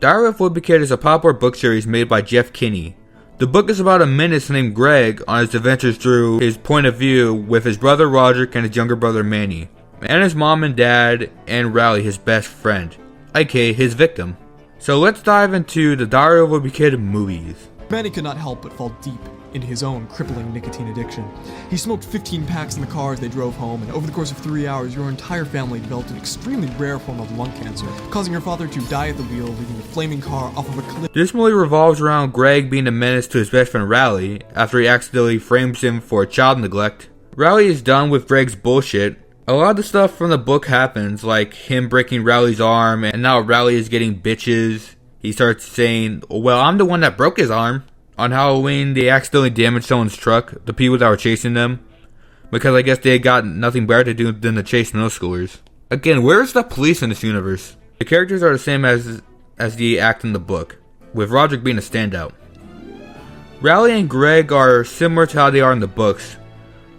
Diary of a Wimpy Kid is a popular book series made by Jeff Kinney. The book is about a menace named Greg on his adventures through his point of view with his brother Roderick and his younger brother Manny, and his mom and dad and Rowley, his best friend, aka his victim. So let's dive into the Diary of a Wimpy Kid movies. Manny could not help but fall deep into his own crippling nicotine addiction. He smoked 15 packs in the car as they drove home, and over the course of 3 hours, your entire family developed an extremely rare form of lung cancer, causing your father to die at the wheel, leaving the flaming car off of a cliff. This movie revolves around Greg being a menace to his best friend Rowley after he accidentally frames him for child neglect. Rowley is done with Greg's bullshit. A lot of the stuff from the book happens, like him breaking Rowley's arm, and now Rowley is getting bitches. He starts saying, well, I'm the one that broke his arm. On Halloween, they accidentally damaged someone's truck, the people that were chasing them, because I guess they had got nothing better to do than to chase middle schoolers. Again, where's the police in this universe? The characters are the same as the act in the book, with Roderick being a standout. Rowley and Greg are similar to how they are in the books.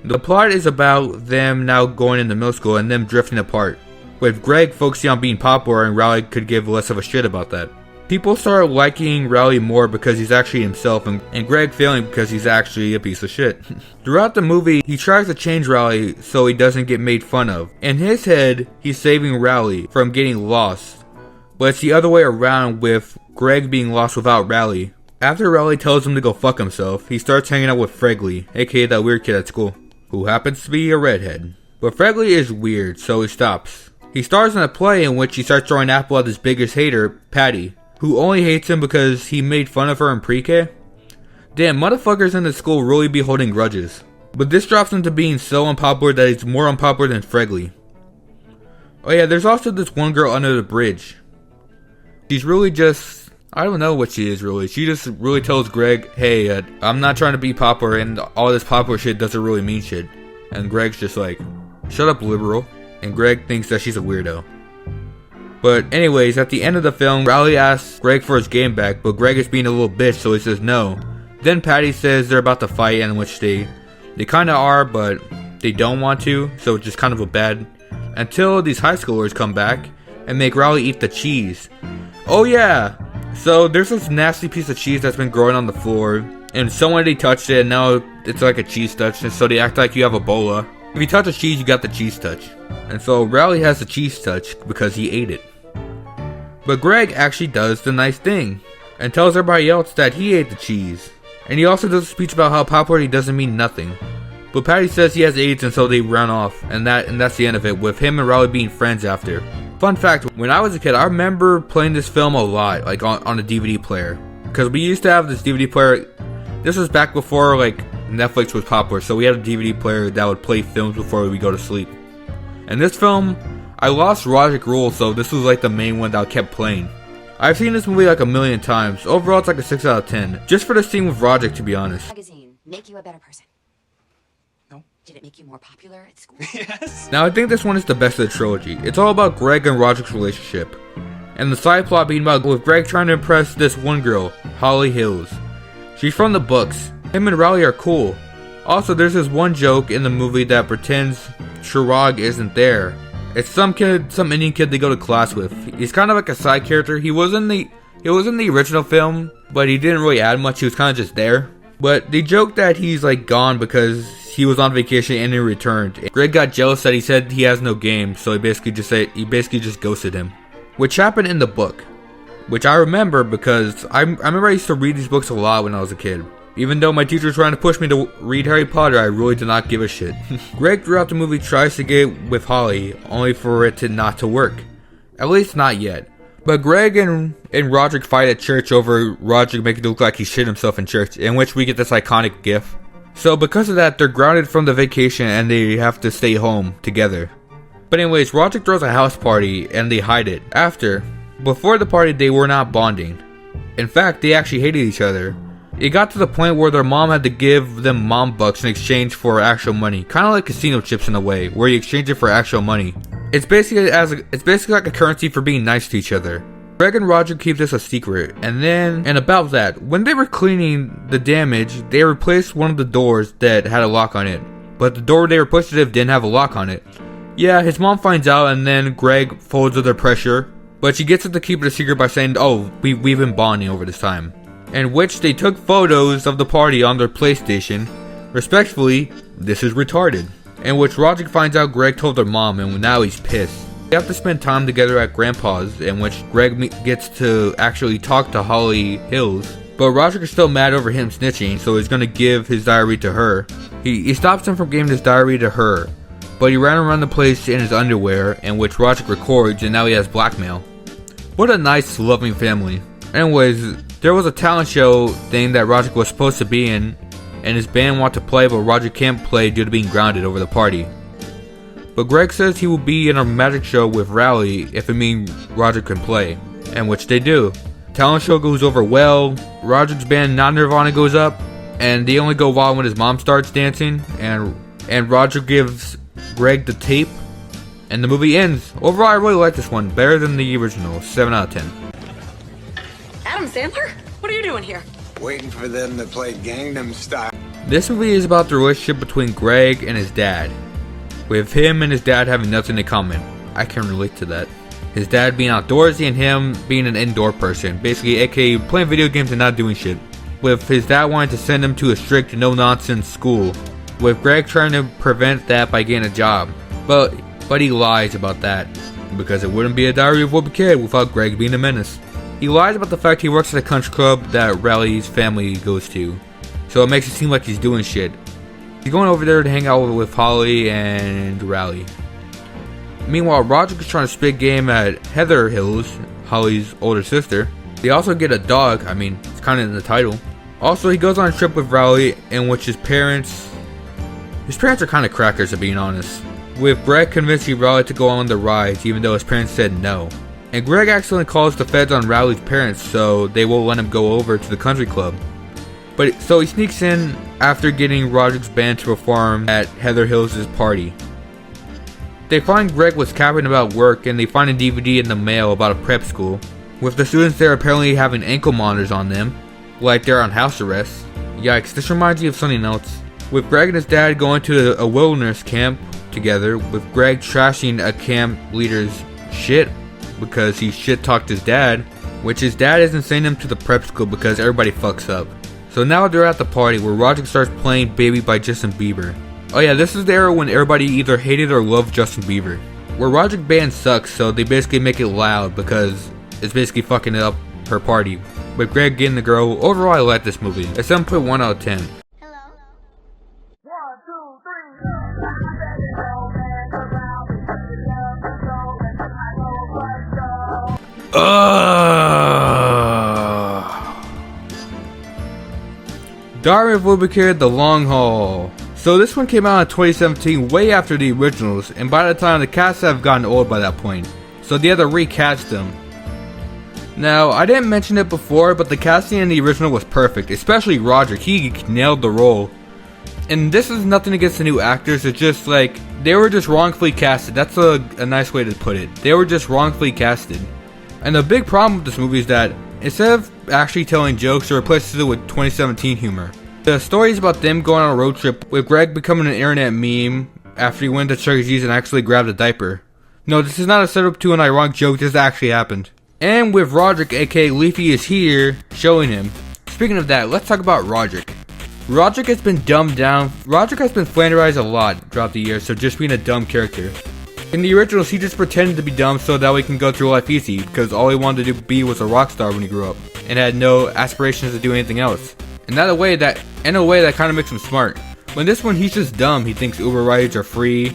The plot is about them now going into middle school and them drifting apart, with Greg focusing on being popular and Rowley could give less of a shit about that. People start liking Rowley more because he's actually himself, and Greg failing because he's actually a piece of shit. Throughout the movie, he tries to change Rowley so he doesn't get made fun of. In his head, he's saving Rowley from getting lost, but it's the other way around with Greg being lost without Rowley. After Rowley tells him to go fuck himself, he starts hanging out with Fregley, aka that weird kid at school, who happens to be a redhead. But Fregley is weird, so he stops. He stars in a play in which he starts throwing apple at his biggest hater, Patty, who only hates him because he made fun of her in pre-K. Damn, motherfuckers in the school really be holding grudges. But this drops into being so unpopular that he's more unpopular than Fregley. Oh yeah, there's also this one girl under the bridge. She's really just, I don't know what she is really. She just really tells Greg, hey, I'm not trying to be popular and all this popular shit doesn't really mean shit. And Greg's just like, shut up liberal. And Greg thinks that she's a weirdo. But anyways, at the end of the film, Rowley asks Greg for his game back, but Greg is being a little bitch, so he says no. Then Patty says they're about to fight, in which they kinda are, but they don't want to, so it's just kind of a bad, until these high schoolers come back and make Rowley eat the cheese. Oh yeah! So there's this nasty piece of cheese that's been growing on the floor, and somebody touched it, and now it's like a cheese touch, and so they act like you have Ebola. If you touch a cheese, you got the cheese touch. And so Rowley has the cheese touch because he ate it. But Greg actually does the nice thing and tells everybody else that he ate the cheese. And he also does a speech about how popularity doesn't mean nothing. But Patty says he has AIDS and so they run off, and that's the end of it, with him and Rowley being friends after. Fun fact, when I was a kid, I remember playing this film a lot, like on a DVD player. Because we used to have this DVD player, this was back before like Netflix was popular, so we had a DVD player that would play films before we go to sleep. And this film, I lost Roderick Rule, so this was like the main one that I kept playing. I've seen this movie like a million times. Overall, it's like a 6 out of 10. Just for the scene with Roderick, to be honest. Magazine make you a better person? No. Did it make you more popular at school? Yes. Now, I think this one is the best of the trilogy. It's all about Greg and Roderick's relationship. And the side plot being about with Greg trying to impress this one girl, Holly Hills. She's from the books. Him and Rowley are cool. Also, there's this one joke in the movie that pretends Chirag isn't there. It's some Indian kid they go to class with. He's kind of like a side character. He was in the original film, but he didn't really add much. He was kind of just there. But they joke that he's like gone because he was on vacation and he returned. Greg got jealous that he said he has no game, so he basically just ghosted him. Which happened in the book, which I remember because I remember I used to read these books a lot when I was a kid. Even though my teacher was trying to push me to read Harry Potter, I really did not give a shit. Greg throughout the movie tries to get with Holly, only for it not to work. At least not yet. But Greg and Roderick fight at church over Roderick making it look like he shit himself in church, in which we get this iconic gif. So because of that, they're grounded from the vacation and they have to stay home together. But anyways, Roderick throws a house party and they hide it. Before the party, they were not bonding. In fact, they actually hated each other. It got to the point where their mom had to give them mom bucks in exchange for actual money. Kind of like casino chips in a way, where you exchange it for actual money. It's basically like a currency for being nice to each other. Greg and Roger keep this a secret, and about that, when they were cleaning the damage, they replaced one of the doors that had a lock on it. But the door they replaced it with didn't have a lock on it. Yeah, his mom finds out, and then Greg folds under pressure but she gets it to keep it a secret by saying, oh, we've been bonding over this time. In which they took photos of the party on their PlayStation. Respectfully, this is retarded. In which Roderick finds out Greg told their mom, and now he's pissed. They have to spend time together at Grandpa's, in which Greg gets to actually talk to Holly Hills. But Roderick is still mad over him snitching, so he's gonna give his diary to her. He stops him from giving his diary to her, but he ran around the place in his underwear, in which Roderick records, and now he has blackmail. What a nice, loving family. Anyways, there was a talent show thing that Roderick was supposed to be in, and his band want to play, but Roderick can't play due to being grounded over the party. But Greg says he will be in a magic show with Rowley if it means Roderick can play, and which they do. Talent show goes over well, Roderick's band Not Nirvana goes up, and they only go wild when his mom starts dancing, and Roderick gives Greg the tape, and the movie ends. Overall, I really like this one, better than the original, 7 out of 10. Adam Sandler? What are you doing here? Waiting for them to play Gangnam Style. This movie is about the relationship between Greg and his dad, with him and his dad having nothing in common. I can relate to that. His dad being outdoorsy and him being an indoor person, basically aka playing video games and not doing shit. With his dad wanting to send him to a strict no-nonsense school, with Greg trying to prevent that by getting a job. But he lies about that, because it wouldn't be a Diary of a Wimpy Kid without Greg being a menace. He lies about the fact he works at a country club that Riley's family goes to, so it makes it seem like he's doing shit. He's going over there to hang out with Holly and Riley. Meanwhile, Roderick is trying to spit game at Heather Hills, Holly's older sister. They also get a dog, I mean, it's kind of in the title. Also, he goes on a trip with Riley, in which his parents are kind of crackers, to being honest. With Greg convincing Riley to go on the rides, even though his parents said no. And Greg accidentally calls the feds on Riley's parents, so they won't let him go over to the country club. So he sneaks in after getting Roderick's band to perform at Heather Hills' party. They find Greg was capping about work, and they find a DVD in the mail about a prep school, with the students there apparently having ankle monitors on them, like they're on house arrest. Yikes, this reminds me of something else. With Greg and his dad going to a wilderness camp together, with Greg trashing a camp leader's shit because he shit talked his dad, which his dad isn't sending him to the prep school because everybody fucks up. So now they're at the party where Roderick starts playing Baby by Justin Bieber. Oh yeah, this is the era when everybody either hated or loved Justin Bieber. Where Roderick band sucks, so they basically make it loud because it's basically fucking up her party. With Greg getting the girl, overall I like this movie. A 7.1 out of 10. Hello? 1, 2, 3. Diary of a Wimpy Kid: The Long Haul. So this one came out in 2017, way after the originals, and by the time the casts have gotten old by that point, so they had to recast them. Now, I didn't mention it before, but the casting in the original was perfect, especially Roderick. He nailed the role. And this is nothing against the new actors, it's just like, they were just wrongfully casted. That's a nice way to put it. They were just wrongfully casted. And the big problem with this movie is that, instead of actually telling jokes, it replaces it with 2017 humor. The story is about them going on a road trip, with Greg becoming an internet meme after he went to Chuck E. Cheese and actually grabbed a diaper. No, this is not a setup to an ironic joke, this actually happened. And with Roderick, aka Leafy, is here, showing him. Speaking of that, let's talk about Roderick. Roderick has been dumbed down. Roderick has been flanderized a lot throughout the years, so just being a dumb character. In the originals, he just pretended to be dumb so that way he can go through life easy, because all he wanted to be was a rock star when he grew up, and had no aspirations to do anything else. And in a way that kind of makes him smart. When this one, he's just dumb. He thinks Uber rides are free.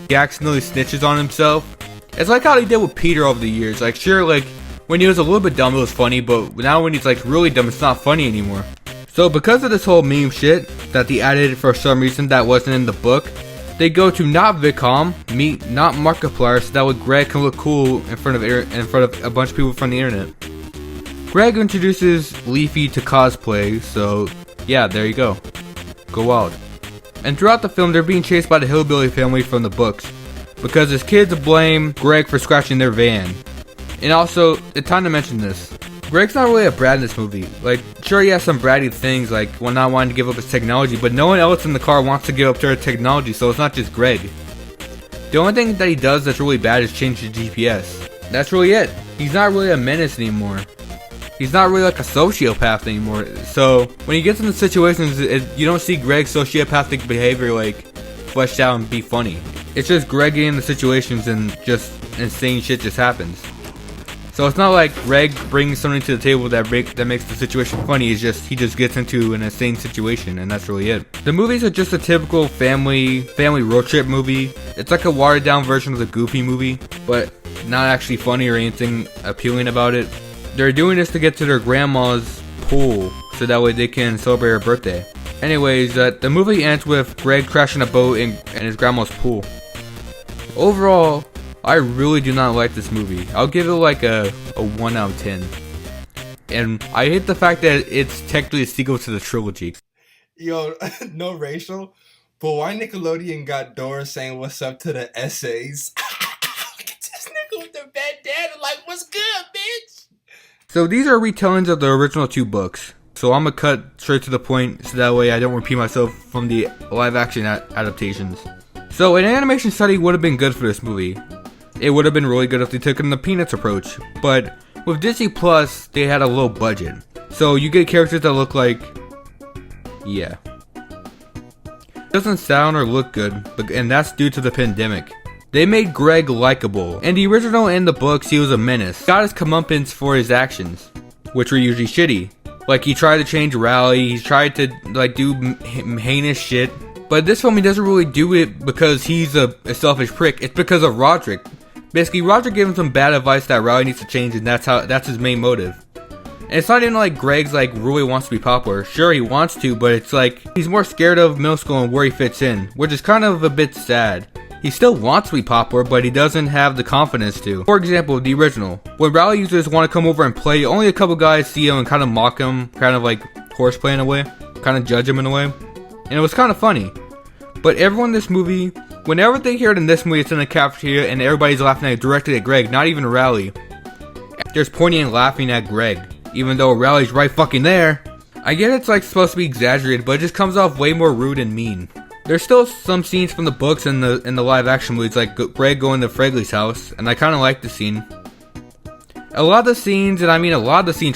He accidentally snitches on himself. It's like how he did with Peter over the years. Like, sure, like, when he was a little bit dumb, it was funny, but now when he's, like, really dumb, it's not funny anymore. So, because of this whole meme shit that they added for some reason that wasn't in the book, they go to not Vicom, not Markiplier, so that way Greg can look cool in front of a bunch of people from the internet. Greg introduces Leafy to cosplay, so yeah, there you go. Go wild. And throughout the film, they're being chased by the hillbilly family from the books, because his kids blame Greg for scratching their van. And also, it's time to mention this. Greg's not really a brat in this movie. Like, sure, he has some bratty things, like not wanting to give up his technology, but no one else in the car wants to give up their technology, so it's not just Greg. The only thing that he does that's really bad is change the GPS. That's really it. He's not really a menace anymore. He's not really like a sociopath anymore. So when he gets into situations, you don't see Greg's sociopathic behavior like fleshed out and be funny. It's just Greg getting in the situations and just insane shit just happens. So it's not like Greg brings something to the table that makes the situation funny. It's just he just gets into an insane situation, and that's really it. The movies are just a typical family road trip movie. It's like a watered down version of the Goofy movie, but not actually funny or anything appealing about it. They're doing this to get to their grandma's pool, so that way they can celebrate her birthday. Anyways, the movie ends with Greg crashing a boat in his grandma's pool. Overall, I really do not like this movie. I'll give it like a 1 out of 10. And I hate the fact that it's technically a sequel to the trilogy. Yo, no racial, but why Nickelodeon got Dora saying what's up to the essays? Look at this nigga with the bandana, like, what's good, bitch? So these are retellings of the original 2 books. So I'm gonna cut straight to the point so that way I don't repeat myself from the live action adaptations. So an animation study would have been good for this movie. It would have been really good if they took in the Peanuts approach, but with Disney Plus, they had a low budget. So you get characters that look like, yeah. Doesn't sound or look good, and that's due to the pandemic. They made Greg likable. In the original and the books, he was a menace. Got his comeuppance for his actions, which were usually shitty. Like he tried to change Rowley, he tried to like do heinous shit. But this film, he doesn't really do it because he's a selfish prick. It's because of Roderick. Basically, Roderick gave him some bad advice that Riley needs to change, and that's his main motive. And it's not even like Greg's like really wants to be popular. Sure, he wants to, but it's like he's more scared of middle school and where he fits in, which is kind of a bit sad. He still wants to be popular, but he doesn't have the confidence to. For example, the original. When Rowley users want to come over and play, only a couple guys see him and kind of mock him, kind of like horseplay in a way, kind of judge him in a way. And it was kind of funny. But everyone in this movie, whenever they hear it in this movie, it's in the cafeteria and everybody's laughing directly at Greg, not even Rowley. They're just pointing and laughing at Greg, even though Rowley's right fucking there. I get it's like supposed to be exaggerated, but it just comes off way more rude and mean. There's still some scenes from the books and the live action movies, like Greg going to Fregley's house, and I kind of like the scene. A lot of the scenes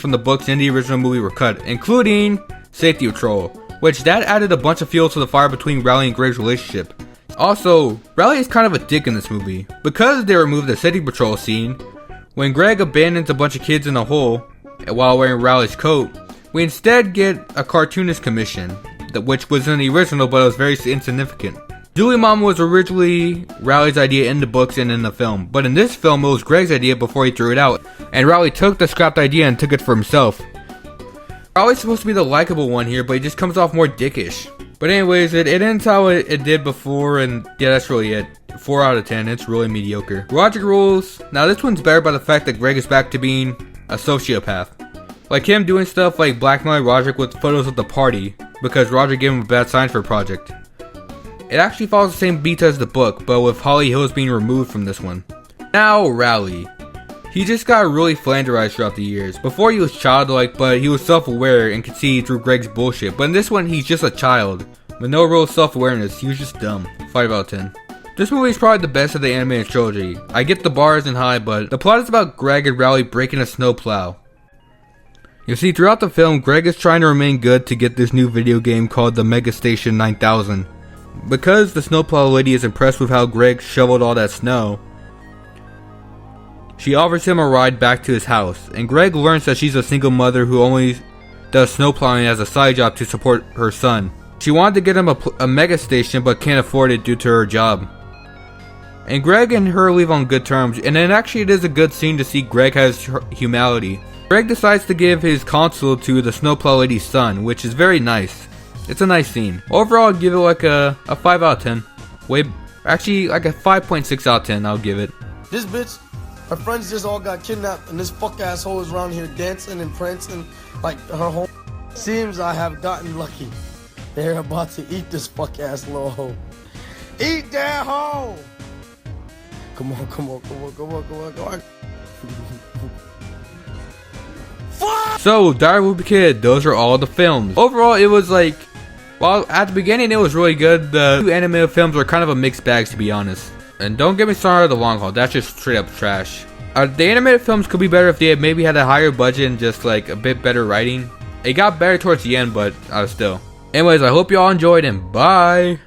from the books and the original movie were cut, including Safety Patrol, which that added a bunch of fuel to the fire between Rowley and Greg's relationship. Also, Rowley is kind of a dick in this movie. Because they removed the Safety Patrol scene, when Greg abandons a bunch of kids in a hole while wearing Rowley's coat, we instead get a cartoonist commission, which was in the original but it was very insignificant. Julie Mama was originally Rowley's idea in the books and in the film, but in this film it was Greg's idea before he threw it out, and Rowley took the scrapped idea and took it for himself. Rowley's supposed to be the likable one here, but he just comes off more dickish. But anyways, it ends how it did before, and yeah, that's really it. 4 out of 10, it's really mediocre. Roderick rules. Now this one's better by the fact that Greg is back to being a sociopath. Like him doing stuff like blackmailing Roderick with photos of the party, because Roderick gave him a bad sign for a project. It actually follows the same beats as the book, but with Holly Hills being removed from this one. Now Rowley. He just got really flanderized throughout the years. Before he was childlike, but he was self-aware and could see through Greg's bullshit. But in this one, he's just a child, with no real self-awareness. He was just dumb. 5 out of 10. This movie is probably the best of the animated trilogy. I get the bar isn't high, but the plot is about Greg and Rowley breaking a snowplow. You see, throughout the film, Greg is trying to remain good to get this new video game called the Mega Station 9000. Because the snowplow lady is impressed with how Greg shoveled all that snow, she offers him a ride back to his house, and Greg learns that she's a single mother who only does snowplowing as a side job to support her son. She wanted to get him a mega station but can't afford it due to her job. And Greg and her leave on good terms, and then actually it is a good scene to see Greg has humanity. Greg decides to give his console to the snowplow lady's son, which is very nice. It's a nice scene. Overall, I'd give it like a 5 out of 10. Actually, like a 5.6 out of 10, I'll give it. This bitch, her friends just all got kidnapped, and this fuck asshole is around here dancing and prancing like her home. Seems I have gotten lucky. They're about to eat this fuck ass little hoe. Eat that hoe! Come on, come on, come on, come on, come on, come on. So, Diary of a Wimpy Kid, those are all the films. Overall, it was like, well, at the beginning it was really good. The 2 animated films were kind of a mixed bag, to be honest. And don't get me started on The Long Haul, that's just straight up trash. The animated films could be better if they had maybe had a higher budget and just like a bit better writing. It got better towards the end, but still. Anyways, I hope y'all enjoyed and bye.